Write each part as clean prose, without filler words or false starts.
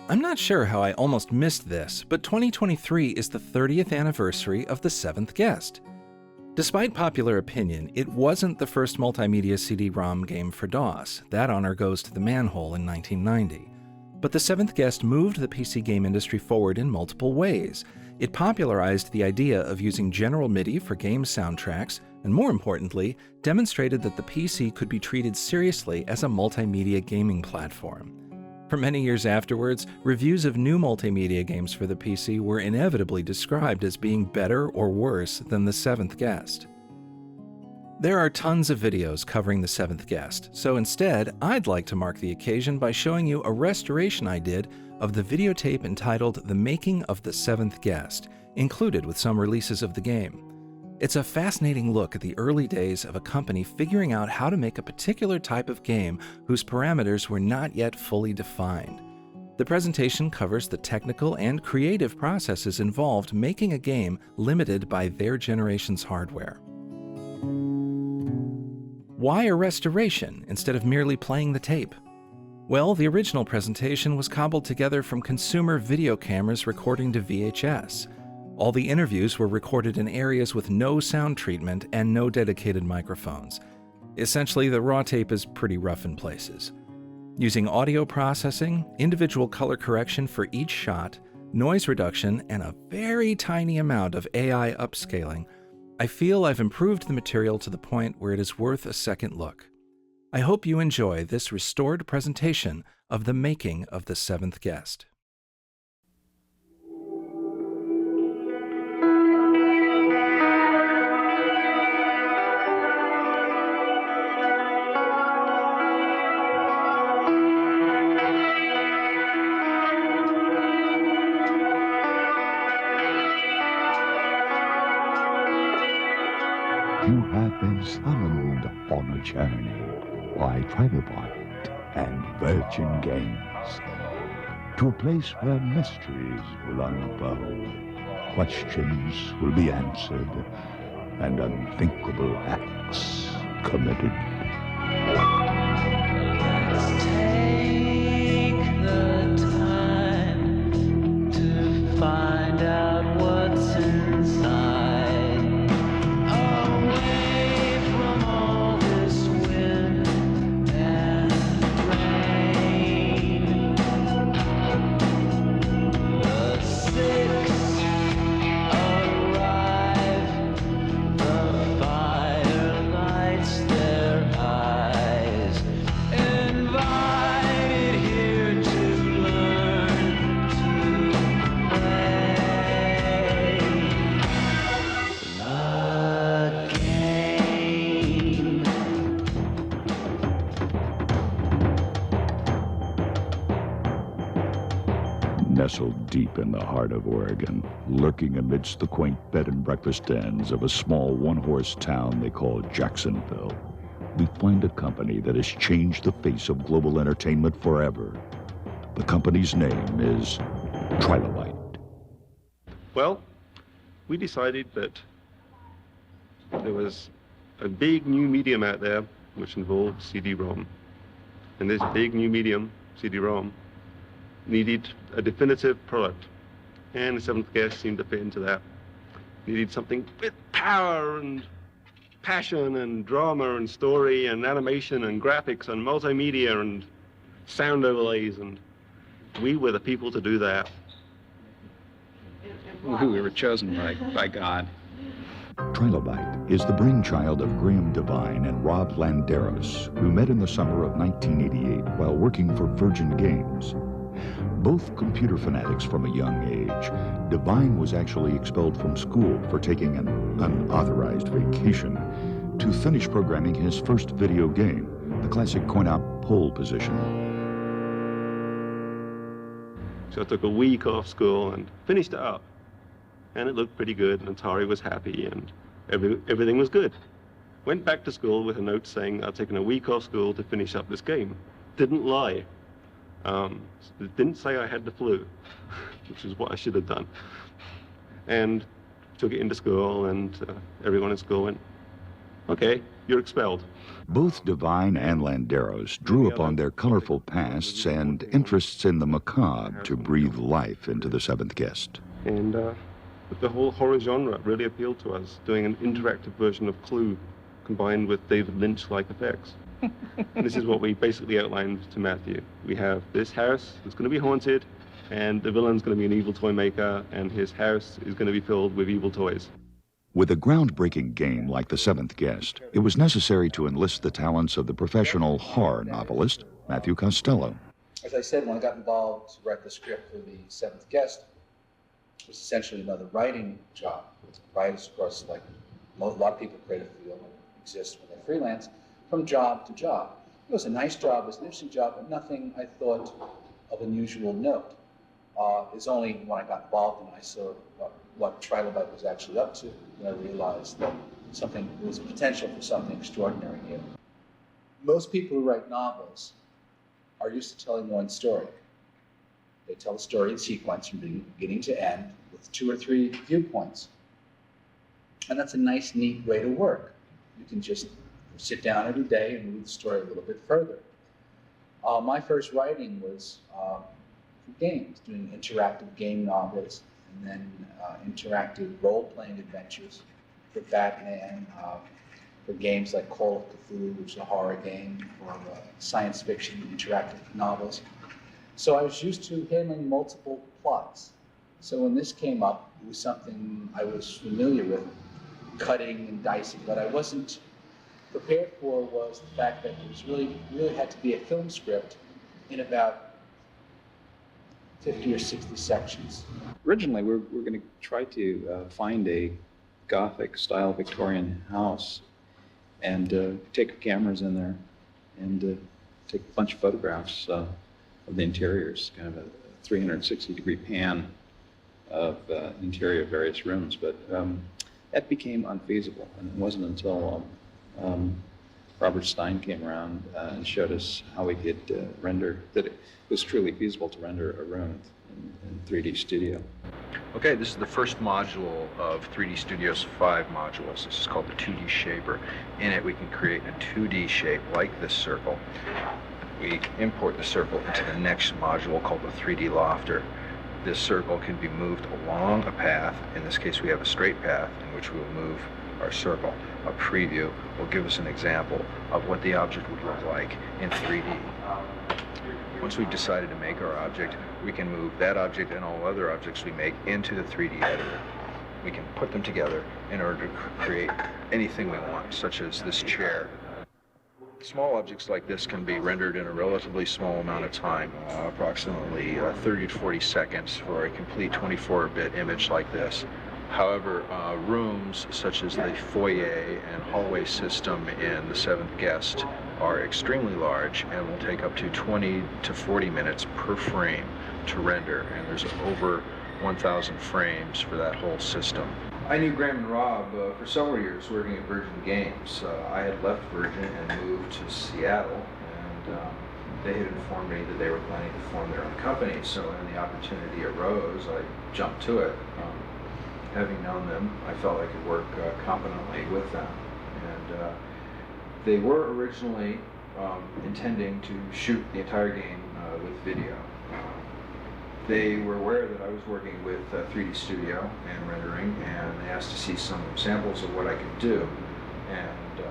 I'm not sure how I almost missed this, but 2023 is the 30th anniversary of The Seventh Guest. Despite popular opinion, it wasn't the first multimedia CD-ROM game for DOS. That honor goes to The Manhole in 1990. But The Seventh Guest moved the PC game industry forward in multiple ways. It popularized the idea of using general MIDI for game soundtracks, and more importantly, demonstrated that the PC could be treated seriously as a multimedia gaming platform. For many years afterwards, reviews of new multimedia games for the PC were inevitably described as being better or worse than The Seventh Guest. There are tons of videos covering The Seventh Guest, so instead, I'd like to mark the occasion by showing you a restoration I did of the videotape entitled The Making of the Seventh Guest, included with some releases of the game. It's a fascinating look at the early days of a company figuring out how to make a particular type of game whose parameters were not yet fully defined. The presentation covers the technical and creative processes involved making a game limited by their generation's hardware. Why a restoration instead of merely playing the tape? Well, the original presentation was cobbled together from consumer video cameras recording to VHS. All the interviews were recorded in areas with no sound treatment and no dedicated microphones. Essentially, the raw tape is pretty rough in places. Using audio processing, individual color correction for each shot, noise reduction, and a very tiny amount of AI upscaling, I feel I've improved the material to the point where it is worth a second look. I hope you enjoy this restored presentation of the making of The Seventh Guest. You have been summoned on a journey by Trilobite and Virgin Games to a place where mysteries will unfold, questions will be answered, and unthinkable acts committed. Let's take the time to find out what's inside. Away from all this wind and rain. The six arrive. The fire lights their eyes. Invited here to learn to play the game. Nestled deep in the heart of Oregon, lurking amidst the quaint bed and breakfast dens of a small one-horse town they call Jacksonville, we find a company that has changed the face of global entertainment forever. The company's name is Trilobite. Well, we decided that there was a big new medium out there which involved CD-ROM. And this big new medium, CD-ROM, needed a definitive product. And The Seventh Guest seemed to fit into that. Needed something with power and passion and drama and story and animation and graphics and multimedia and sound overlays, and we were the people to do that. We were chosen by God. Trilobite is the brainchild of Graham Devine and Rob Landeros, who met in the summer of 1988 while working for Virgin Games. Both computer fanatics from a young age, Devine was actually expelled from school for taking an unauthorized vacation to finish programming his first video game, the classic coin-op pole position. So I took a week off school and finished it up. And it looked pretty good, and Atari was happy, and everything was good. Went back to school with a note saying I'd taken a week off school to finish up this game. Didn't lie. Didn't say I had the flu, which is what I should have done. And took it into school, and everyone in school went, okay, you're expelled. Both Devine and Landeros drew upon their colorful pasts and interests in the macabre to breathe life into The Seventh Guest. And the whole horror genre really appealed to us, doing an interactive version of Clue combined with David Lynch-like effects. And this is what we basically outlined to Matthew. We have this house that's going to be haunted, and the villain's going to be an evil toy maker, and his house is going to be filled with evil toys. With a groundbreaking game like The Seventh Guest, it was necessary to enlist the talents of the professional horror novelist, Matthew Costello. As I said, when I got involved to write the script for The Seventh Guest, it was essentially another writing job. Writers, of course, like a lot of people in creative field, exist when they're freelance, from job to job. It was a nice job, it was an interesting job, but nothing I thought of unusual note. It's only when I got involved and I saw what Trilobite was actually up to, and I realized that there was potential for something extraordinary here. Most people who write novels are used to telling one story. They tell a story in sequence from beginning to end with 2 or 3 viewpoints. And that's a nice, neat way to work. You can just sit down every day and move the story a little bit further. My first writing was for games, doing interactive game novels, and then interactive role-playing adventures for Batman, for games like Call of Cthulhu, which is a horror game, or science fiction interactive novels. So I was used to handling multiple plots. So when this came up, it was something I was familiar with, cutting and dicing. What I wasn't prepared for was the fact that it was really had to be a film script in about 50 or 60 sections. Originally, we're going to try to find a Gothic-style Victorian house and take our cameras in there and take a bunch of photographs of the interiors, kind of a 360-degree pan of interior of various rooms. But that became unfeasible, and it wasn't until Robert Stein came around and showed us how we could render, that it was truly feasible to render a room in 3D Studio. Okay, this is the first module of 3D Studio's 5 modules. This is called the 2D Shaper. In it, we can create a 2D shape like this circle. We import the circle into the next module called the 3D Lofter. This circle can be moved along a path. In this case, we have a straight path in which we will move our circle. A preview will give us an example of what the object would look like in 3D. Once we've decided to make our object, we can move that object and all other objects we make into the 3D editor. We can put them together in order to create anything we want, such as this chair. Small objects like this can be rendered in a relatively small amount of time, approximately 30 to 40 seconds for a complete 24-bit image like this. However, rooms such as the foyer and hallway system in The Seventh Guest are extremely large and will take up to 20 to 40 minutes per frame to render, and there's over 1,000 frames for that whole system. I knew Graham and Rob for several years working at Virgin Games. I had left Virgin and moved to Seattle, and they had informed me that they were planning to form their own company, so when the opportunity arose, I jumped to it. Having known them, I felt I could work competently with them. And they were originally intending to shoot the entire game with video. They were aware that I was working with 3D Studio and rendering, and they asked to see some samples of what I could do. And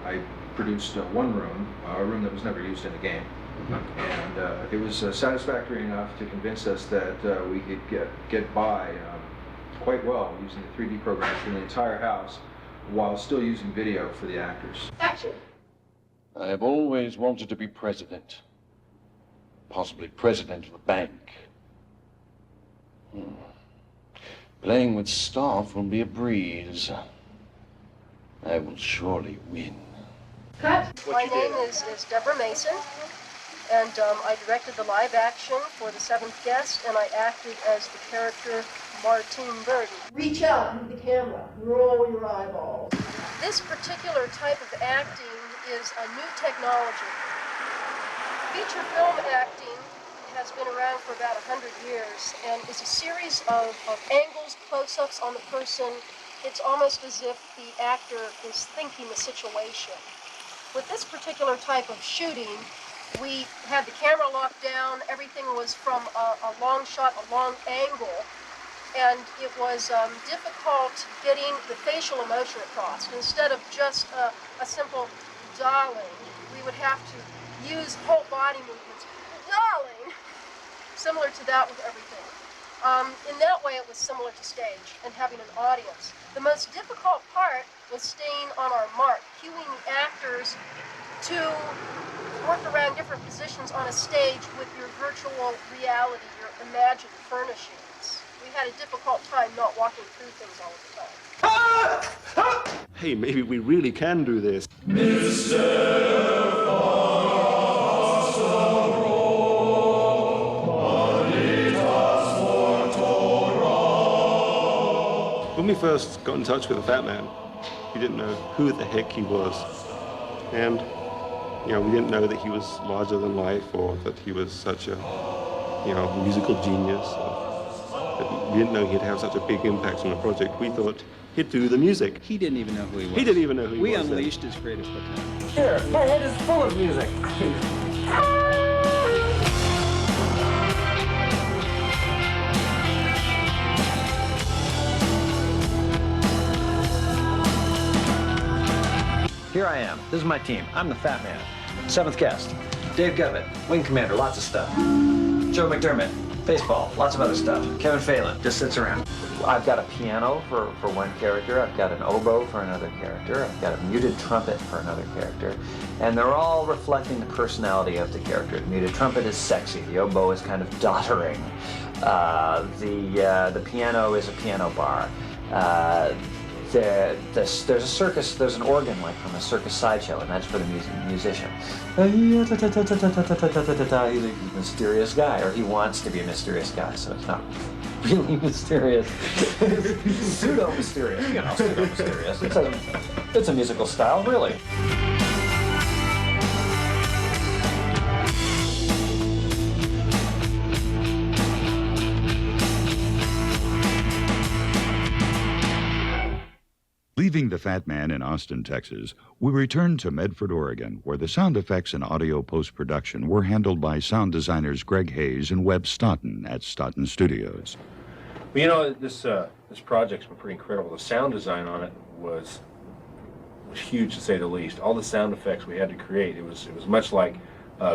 I produced one room, a room that was never used in the game. And it was satisfactory enough to convince us that we could get by quite well using the 3D program for the entire house while still using video for the actors. Action! I have always wanted to be president. Possibly president of a bank. Playing with staff will be a breeze. I will surely win. Cut. My name is Deborah Mason, and I directed the live action for The Seventh Guest, and I acted as the character Martine Burton. Reach out into the camera, roll your eyeballs. This particular type of acting is a new technology. Feature film acting has been around for about 100 years, and is a series of angles, close-ups on the person, it's almost as if the actor is thinking the situation. With this particular type of shooting, we had the camera locked down, everything was from a long shot, a long angle, and it was difficult getting the facial emotion across. Instead of just a simple darling, we would have to use whole body movements. Darling! Similar to that with everything. In that way, it was similar to stage and having an audience. The most difficult part was staying on our mark, cueing the actors to work around different positions on a stage with your virtual reality, your imagined furnishings. We had a difficult time not walking through things all the time. Hey, maybe we really can do this. When we first got in touch with the Fat Man, we didn't know who the heck he was. And, you know, we didn't know that he was larger than life or that he was such a, you know, musical genius. Or we didn't know he'd have such a big impact on the project. We thought he'd do the music. He didn't even know who he was. He didn't even know who he was. We unleashed his creative potential. Here, my head is full of music. Here I am. This is my team. I'm the Fat Man. Seventh guest. Dave Gubbett, Wing Commander, lots of stuff. Joe McDermott, baseball, lots of other stuff. Kevin Phelan just sits around. I've got a piano for one character. I've got an oboe for another character. I've got a muted trumpet for another character. And they're all reflecting the personality of the character. The muted trumpet is sexy. The oboe is kind of doddering. The piano is a piano bar. There's a circus, there's an organ like from a circus sideshow, and that's for the musician. He's a mysterious guy, or he wants to be a mysterious guy, so it's not really mysterious. Pseudo-mysterious, you know, pseudo-mysterious. It's a musical style, really. Leaving the Fat Man in Austin, Texas, we returned to Medford, Oregon, where the sound effects and audio post-production were handled by sound designers Greg Hayes and Webb Stoughton at Stoughton Studios. Well, you know, this project's been pretty incredible. The sound design on it was huge, to say the least. All the sound effects we had to create, it was much like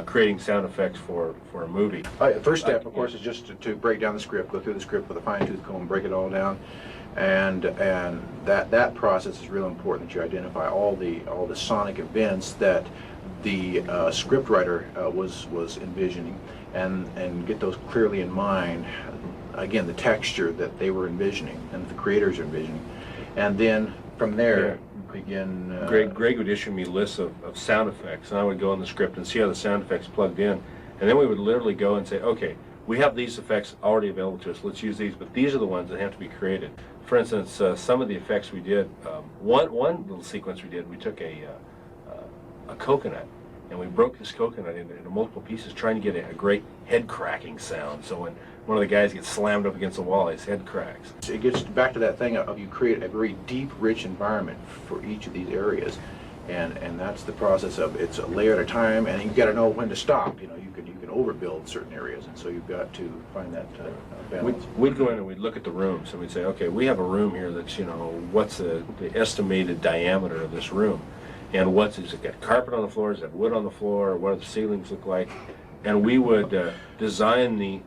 creating sound effects for a movie. The first step, of course, is just to break down the script, go through the script with a fine-tooth comb, break it all down. And that process is real important, that you identify all the sonic events that the scriptwriter was envisioning, and get those clearly in mind. Again, the texture that they were envisioning and the creators are envisioning, and then from there begin. Greg would issue me lists of sound effects, and I would go in the script and see how the sound effects plugged in, and then we would literally go and say, okay, we have these effects already available to us. Let's use these, but these are the ones that have to be created. For instance, some of the effects we did, one little sequence we did, we took a coconut, and we broke this coconut into multiple pieces, trying to get a great head cracking sound. So when one of the guys gets slammed up against the wall, his head cracks. It gets back to that thing of you create a very deep, rich environment for each of these areas, and that's the process of it's a layer at a time, and you've got to know when to stop. You know, you can overbuild certain areas, and so you've got to find that balance. We'd go in and we'd look at the rooms, and we'd say, okay, we have a room here that's, you know, what's the estimated diameter of this room, and is it got carpet on the floor, does it have wood on the floor, what do the ceilings look like, and we would design the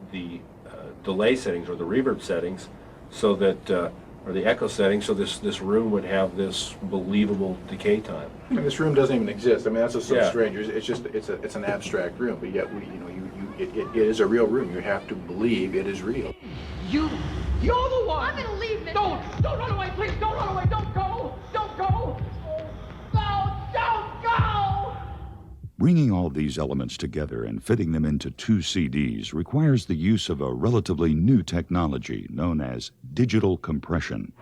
delay settings or the reverb settings so that or the echo settings, so this room would have this believable decay time. And this room doesn't even exist. I mean, that's what's so strange. It's just it's an abstract room, but yet it is a real room. You have to believe it is real. You're the one. I'm gonna leave, Miss. Don't run away, please. Don't run away. Don't go. Don't go. No, don't go. Bringing all these elements together and fitting them into 2 CDs requires the use of a relatively new technology known as digital compression.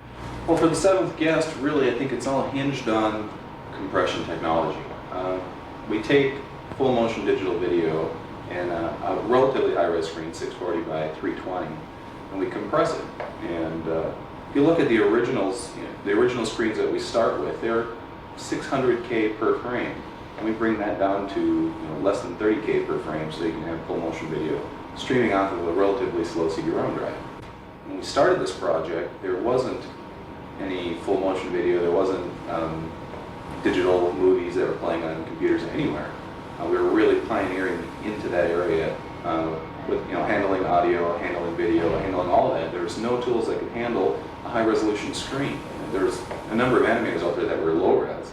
Well, for the seventh guest, really, I think it's all hinged on compression technology. We take full motion digital video and a relatively high-res screen, 640 by 320, and we compress it. And If you look at the originals, the original screens that we start with, they're 600K per frame. And we bring that down to less than 30K per frame so you can have full motion video streaming off of a relatively slow CD-ROM drive. When we started this project, there wasn't any full motion video, there wasn't digital movies that were playing on computers anywhere. We were really pioneering into that area with handling audio, handling video, handling all of that. There was no tools that could handle a high resolution screen. There's a number of animators out there that were low res,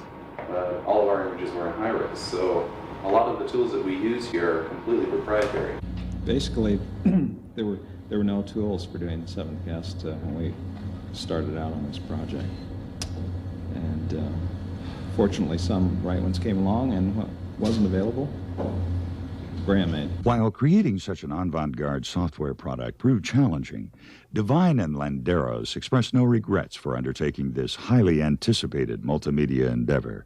but all of our images were in high res. So a lot of the tools that we use here are completely proprietary. Basically, there were no tools for doing the seventh guest when we started out on this project. And fortunately, some right ones came along, and what wasn't available, Graham made. While creating such an avant-garde software product proved challenging, Devine and Landeros expressed no regrets for undertaking this highly anticipated multimedia endeavor.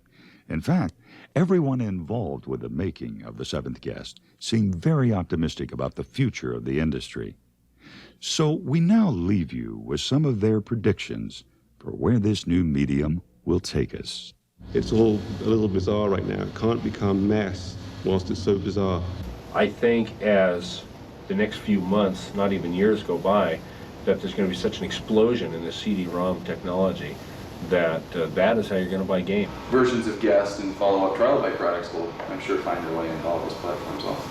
In fact, everyone involved with the making of The Seventh Guest seemed very optimistic about the future of the industry. So we now leave you with some of their predictions for where this new medium will take us. It's all a little bizarre right now. It can't become mass whilst it's so bizarre. I think as the next few months, not even years, go by, that there's going to be such an explosion in the CD-ROM technology that that is how you're going to buy games. Versions of Guest and follow-up Trilobite products will, I'm sure, find their way into all those platforms also.